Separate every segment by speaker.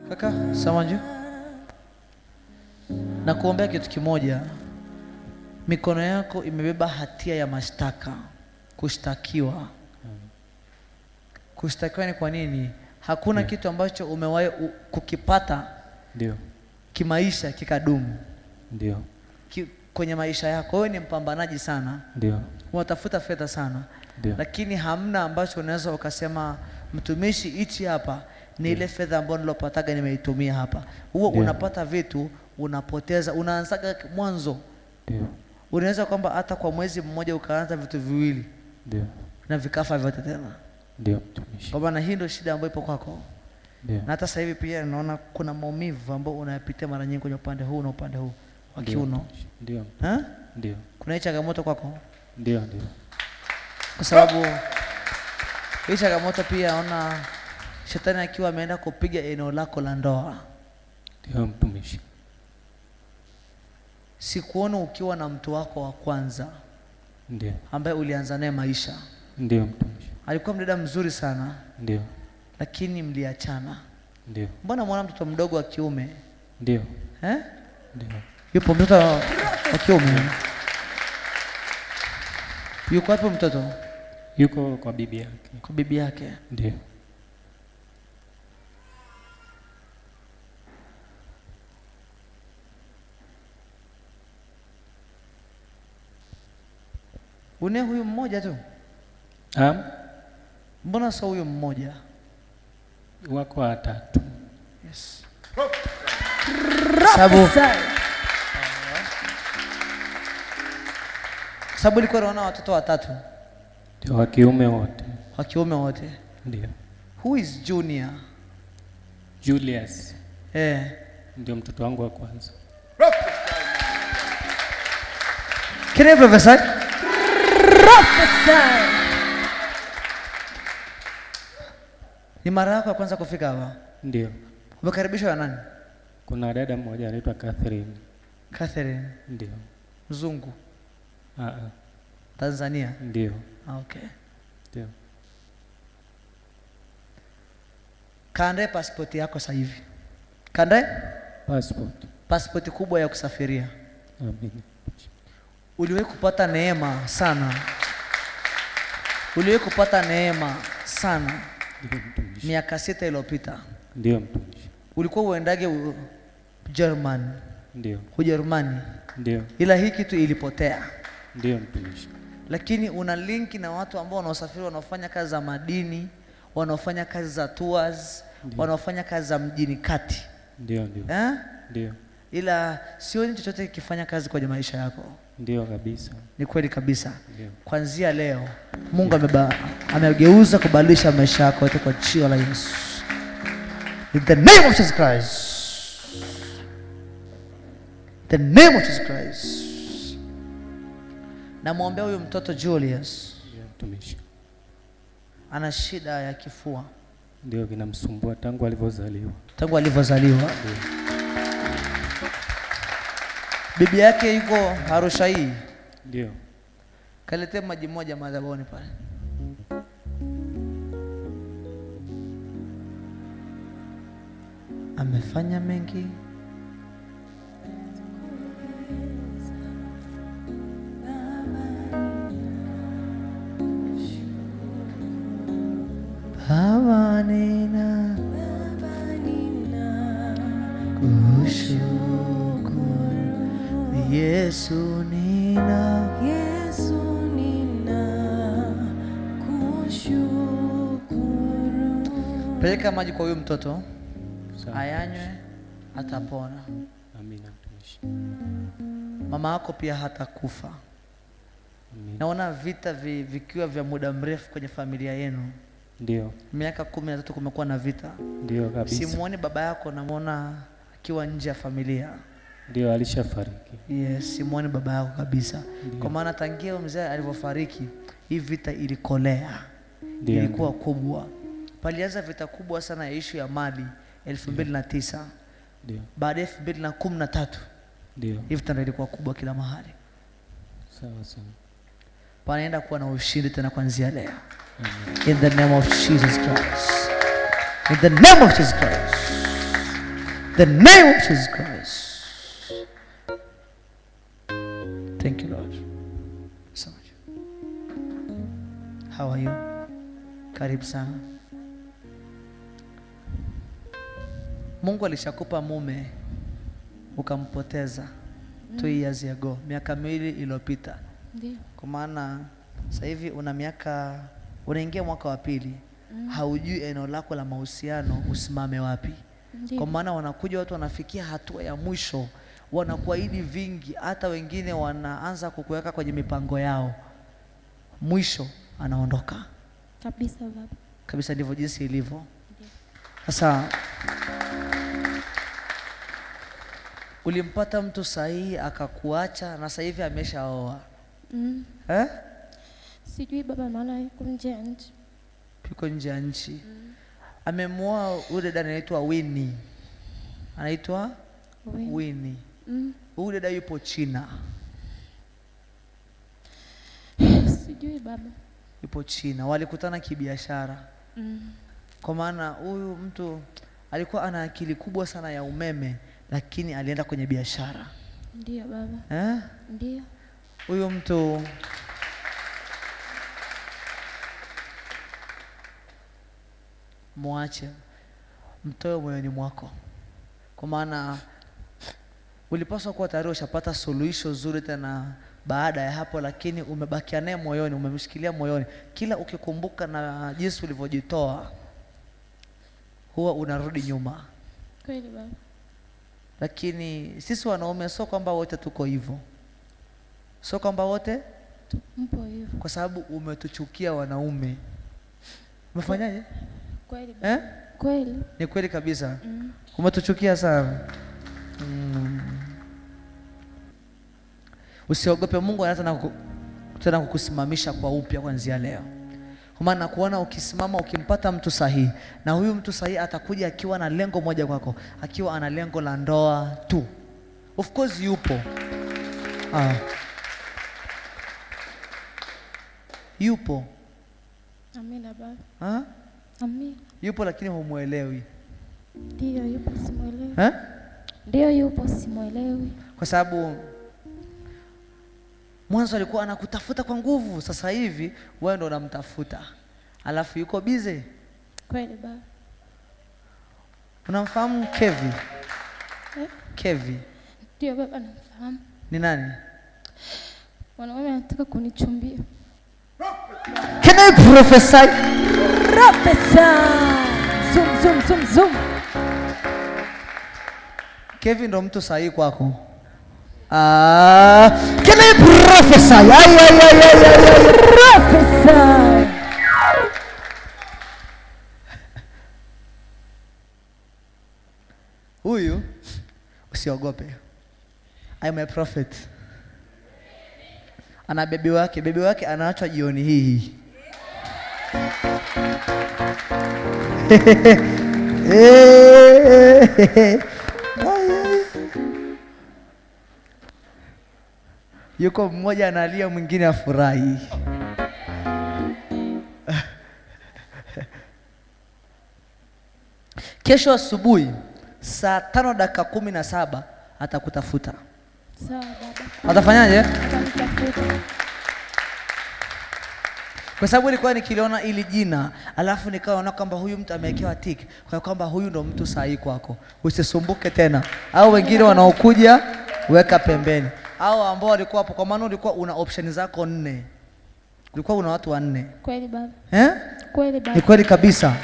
Speaker 1: Kaka, Samanju. Na kuombea kitu kimoja. Mikono yako imebeba hatia ya mashtaka, kushtakiwa. Kushtakiwa ni kwa nini? Hakuna kitu ambacho umewahi kukipata
Speaker 2: ndio
Speaker 1: kimaisha kikadumu.
Speaker 2: Ndio.
Speaker 1: Kwenye maisha yako wewe ni mpambanaji sana.
Speaker 2: Ndio.
Speaker 1: Unatafuta fedha sana.
Speaker 2: Ndio.
Speaker 1: Lakini hamna ambacho unaweza ukasema mtumishi hichi hapa ni ile fedha ambayo nilopataga nimeitumia hapa. Huo unapata vitu unapoteza, unaanzaga mwanzo.
Speaker 2: Ndio.
Speaker 1: Unaweza kwamba hata kwa mwezi mmoja ukaanza vitu viwili.
Speaker 2: Ndio.
Speaker 1: Na vikafa vyote tena.
Speaker 2: Ndio mtumishi.
Speaker 1: Kwa maana hii ndio shida ambayo ipo kwako.
Speaker 2: Ndio.
Speaker 1: Na hata sasa hivi pia naona kuna maumivu ambayo unayapitia mara nyingi kwenye upande huu na upande huu wa kiuno.
Speaker 2: Ndio. Ndio.
Speaker 1: Kuna hii changamoto kwako?
Speaker 2: Ndio, ndio.
Speaker 1: Kwa sababu hii changamoto pia naona shetani akiwa ameenda kupiga eneo lako la ndoa.
Speaker 2: Ndio mtumishi.
Speaker 1: Sikuona ukiwa na mtu wako wa kwanza.
Speaker 2: Ndio.
Speaker 1: Ambaye ulianza naye maisha.
Speaker 2: Ndio mtumishi.
Speaker 1: Alikuwa mdada mzuri sana.
Speaker 2: Ndio.
Speaker 1: Lakini mliachana.
Speaker 2: Ndio.
Speaker 1: Mbona mwana mtoto mdogo wa kiume?
Speaker 2: Ndio.
Speaker 1: Ndio. Yupo mtoto wa kiume. Yuko wapi mtoto?
Speaker 2: Yuko kwa bibi yake.
Speaker 1: Kwa bibi yake.
Speaker 2: Ndio.
Speaker 1: Une huyu mmoja tu? Mbona sio huyu mmoja?
Speaker 2: Wako watatu.
Speaker 1: Yes. Sababu liko naona watoto watatu.
Speaker 2: Ndio wa kiume wote.
Speaker 1: Wa kiume wote.
Speaker 2: Ndio.
Speaker 1: Who is Junior?
Speaker 2: Julius.
Speaker 1: Ndio
Speaker 2: mtoto wangu wa kwanza.
Speaker 1: Can I prophesy? Ni mara yako ya kwanza kufika hapa?
Speaker 2: Ndio.
Speaker 1: Umekaribishwa na nani?
Speaker 2: Kuna dada mmoja anaitwa Catherine.
Speaker 1: Catherine?
Speaker 2: Ndio.
Speaker 1: Mzungu?
Speaker 2: Tanzania? Ndio.
Speaker 1: Okay.
Speaker 2: Ndio.
Speaker 1: Kaandae passport yako sasa hivi. Kaandae?
Speaker 2: Passport.
Speaker 1: Passport kubwa ya kusafiria.
Speaker 2: Amina.
Speaker 1: Uliwahi kupata neema sana. Uliwahi kupata neema sana. Miaka 6 iliyopita.
Speaker 2: Ndio mtumishi.
Speaker 1: Ulikuwa uendage German.
Speaker 2: Ndio.
Speaker 1: Ujerumani.
Speaker 2: Ndio.
Speaker 1: Ila hii kitu ilipotea.
Speaker 2: Ndio mtumishi.
Speaker 1: Lakini una linki na watu ambao wanaosafiri, wanaofanya kazi za madini, wanaofanya kazi za tours, wanaofanya kazi za mjini kati.
Speaker 2: Ndio, ndio. Ndio.
Speaker 1: Ila sioni chochote kifanya kazi kwenye maisha yako.
Speaker 2: Ndio kabisa.
Speaker 1: Ni kweli kabisa.
Speaker 2: Ndio.
Speaker 1: Kuanzia leo Mungu amegeuza kubadilisha maisha yako yote kwa jina la Yesu. In the name of Jesus Christ. The name of Jesus Christ. Na muombea huyu mtoto Julius.
Speaker 2: Ndio mtumishi.
Speaker 1: Ana shida ya kifua.
Speaker 2: Ndio kinamsumbua tangu alivyozaliwa.
Speaker 1: Tangu alivyozaliwa. Bibi yake yuko Arusha hii.
Speaker 2: Ndio.
Speaker 1: Kalete maji moja madhabahuni pale. Amefanya mengi. Baba nina kushukuru, Yesu nina kushukuru. Peleka maji kwa huyu mtoto. Ayanywe, atapona.
Speaker 2: Amina mtumishi.
Speaker 1: Mama yako pia hatakufa. Naona vita vikiwa vya muda mrefu kwenye familia yenu.
Speaker 2: Ndio.
Speaker 1: Miaka 13 kumekuwa na vita.
Speaker 2: Ndio kabisa.
Speaker 1: Simuoni baba yako, namuona akiwa nje ya familia.
Speaker 2: Ndio, alishafariki.
Speaker 1: Yes, simuoni baba yako kabisa. Kwa maana tangia mzee alivyofariki, hii vita ilikolea. Ilikuwa kubwa. Palianza vita kubwa sana ya issue ya mali 2009.
Speaker 2: Ndio.
Speaker 1: Baada ya 2013.
Speaker 2: Ndio.
Speaker 1: Hii vita ilikuwa kubwa kila mahali.
Speaker 2: Sawa sawa.
Speaker 1: Panaenda kuwa na ushindi tena kuanzia leo. In the name of Jesus Christ. In the name of Jesus Christ. The name of Jesus Christ. Thank you, Lord. So much. How are you? Karibu sana. Mungu alishakupa mume ukampoteza 2 years ago, miaka 2 iliyopita.
Speaker 3: Ndio.
Speaker 1: Kwa maana sasa hivi unaingia mwaka wa 2. Haujui eneo lako la mahusiano usimame wapi.
Speaker 3: Ndio.
Speaker 1: Kwa maana wanakuja watu wanafikia hatua ya mwisho, wanakuahidi vingi, hata wengine wanaanza kukuweka kwenye mipango yao. Mwisho anaondoka.
Speaker 3: Kabisa baba.
Speaker 1: Kabisa ndivyo jinsi ilivyo. Sasa ulimpata mtu sahihi akakuacha na sasa hivi ameshaoa.
Speaker 3: Sijui baba, maana yuko nje ya nchi.
Speaker 1: Yuko nje ya nchi. Amemwoa yule dada anaitwa Winnie. Anaitwa Winnie. Yule dada yupo China.
Speaker 3: Sijui baba.
Speaker 1: Yupo China. Walikutana kibiashara. Kwa maana huyu mtu alikuwa ana akili kubwa sana ya umeme, lakini alienda kwenye biashara.
Speaker 3: Ndio baba. Ndio.
Speaker 1: Huyu mtu muache, mtoe moyoni mwako. Kwa maana ulipaswa kuwa tayari ushapata suluhisho zuri tena baada ya hapo, lakini umebakia naye moyoni, umemshikilia moyoni. Kila ukikumbuka na jinsi ulivyojitoa huwa unarudi nyuma.
Speaker 3: Kweli baba.
Speaker 1: Lakini sisi wanaume sio kwamba wote tuko hivyo. Sio kwamba wote
Speaker 3: mpo hivyo.
Speaker 1: Kwa sababu umetuchukia wanaume. Umefanyaje?
Speaker 3: Kweli baba. Kweli.
Speaker 1: Ni kweli kabisa. Umetuchukia sana. Usiogope, Mungu anataka tena kukusimamisha kwa upya kuanzia leo. Kwa maana kuona ukisimama ukimpata mtu sahihi, na huyu mtu sahihi atakuja akiwa na lengo moja kwako, akiwa ana lengo la ndoa tu. Of course yupo. Yupo.
Speaker 3: Amina baba. Amina.
Speaker 1: Yupo lakini humuelewi.
Speaker 3: Ndio yupo, simuelewi. Ndio yupo, simuelewi.
Speaker 1: Kwa sababu mwanzo alikuwa anakutafuta kwa nguvu, sasa hivi wewe ndo unamtafuta. Alafu yuko busy.
Speaker 3: Kweli baba.
Speaker 1: Unamfahamu Kevi? Kevi.
Speaker 3: Ndio baba, namfahamu.
Speaker 1: Ni nani?
Speaker 3: Wanaume anataka kunichumbia.
Speaker 1: Can I prophesy?
Speaker 3: Zoom zoom.
Speaker 1: Kevi ndo mtu sahihi kwako. Can I prophesy?
Speaker 3: Prophesy.
Speaker 1: Huyu usiogope. I am a prophet. Ana bebi wake anaachwa jioni hii. Yuko mmoja analia, mwingine afurahi. Kesho asubuhi saa 5:17 atakutafuta.
Speaker 3: Sawa baba.
Speaker 1: Atafanyaje?
Speaker 3: Atanitafuta.
Speaker 1: Kwa sababu nilikuwa nikiliona ili jina, alafu nikaona kwamba huyu mtu amewekewa tick, kwa kwamba huyu ndo mtu sahihi kwako. Usisumbuke tena. Au wengine wanaokuja weka pembeni. Au ambao walikuwa hapo, kwa maana ulikuwa una option zako 4. Ulikuwa una watu 4.
Speaker 3: Kweli baba.
Speaker 1: Kweli baba. Ni kweli kabisa.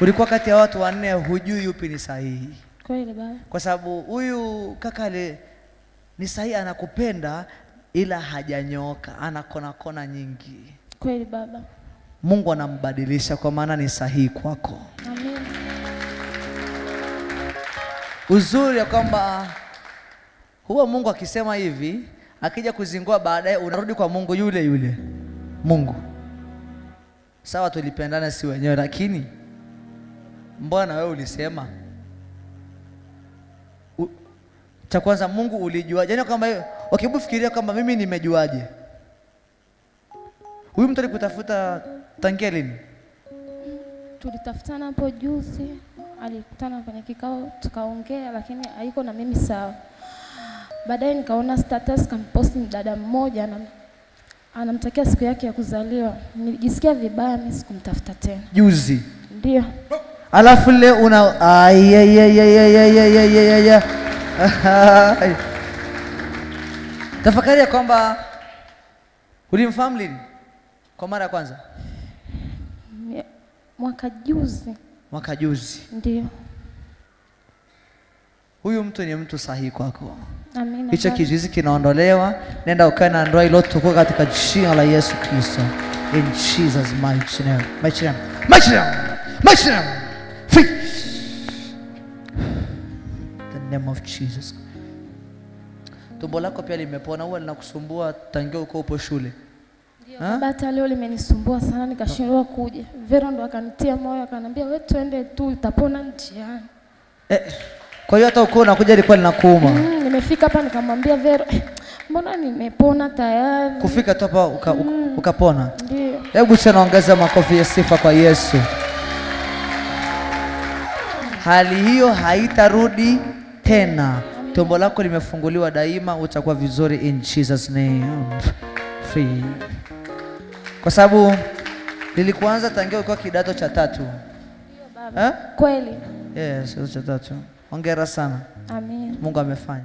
Speaker 1: Ulikuwa kati ya watu 4, hujui yupi ni sahihi.
Speaker 3: Kweli baba. Kwa
Speaker 1: sababu huyu kaka ni sahihi, anakupenda ila hajanyooka, ana kona nyingi.
Speaker 3: Kweli baba.
Speaker 1: Mungu anambadilisha kwa maana ni sahihi kwako.
Speaker 3: Amen.
Speaker 1: Uzuri ya kwamba huwa Mungu akisema hivi, akija kuzingua baadaye unarudi kwa Mungu yule. Mungu, sawa tulipendana si wenyewe, lakini mbona wewe ulisema? Cha kwanza, Mungu ulijuaje? Yaani kwamba hebu fikiria kwamba mimi nimejuaje? Huyu mtu alikutafuta tangia lini?
Speaker 3: Tulitafutana hapo juzi. alikutana kwenye kikao tukaongea, lakini haiko na mimi sawa. Baadaye nikaona status kamposti dada mmoja anamtakia siku yake ya kuzaliwa. Nilijisikia vibaya, mimi sikumtafuta tena.
Speaker 1: Juzi.
Speaker 3: Ndio.
Speaker 1: Alafu leo una tafakari ya kwamba ulimfahamu lini kwa mara ya kwanza?
Speaker 3: Mwaka juzi.
Speaker 1: Mwaka juzi.
Speaker 3: Ndio.
Speaker 1: Huyu mtu ni mtu sahihi kwako.
Speaker 3: Amina.
Speaker 1: Hicho kizuizi kinaondolewa. Nenda ukae na ndoa iliyotukua katika jina la Yesu Kristo. In Jesus mighty name. Mighty name. Mighty name. Mighty name. Free. The name of Jesus. Tumbo lako pia limepona, huwa linakusumbua tangia uko shule?
Speaker 3: Ndio. Hata leo limenisumbua sana, nikashindwa kuja. Vero ndo akanitia moyo, akaniambia wewe twende tu, utapona njiani.
Speaker 1: Kwa hiyo hata uko unakuja ilikuwa linakuuma?
Speaker 3: Nimefika hapa nikamwambia Vero, mbona nimepona tayari.
Speaker 1: Kufika tu hapa ukapona?
Speaker 3: Ndio.
Speaker 1: Hebu tena ongeza makofi ya sifa kwa Yesu. Hali hiyo haitarudi tena. Tumbo lako limefunguliwa daima, utakuwa vizuri in Jesus name. Free. Kwa sababu nilikuanza tangia ukiwa kidato cha 3.
Speaker 3: Ndio baba. Kweli.
Speaker 1: Yes, cha 3. Hongera sana.
Speaker 3: Amen.
Speaker 1: Mungu amefanya.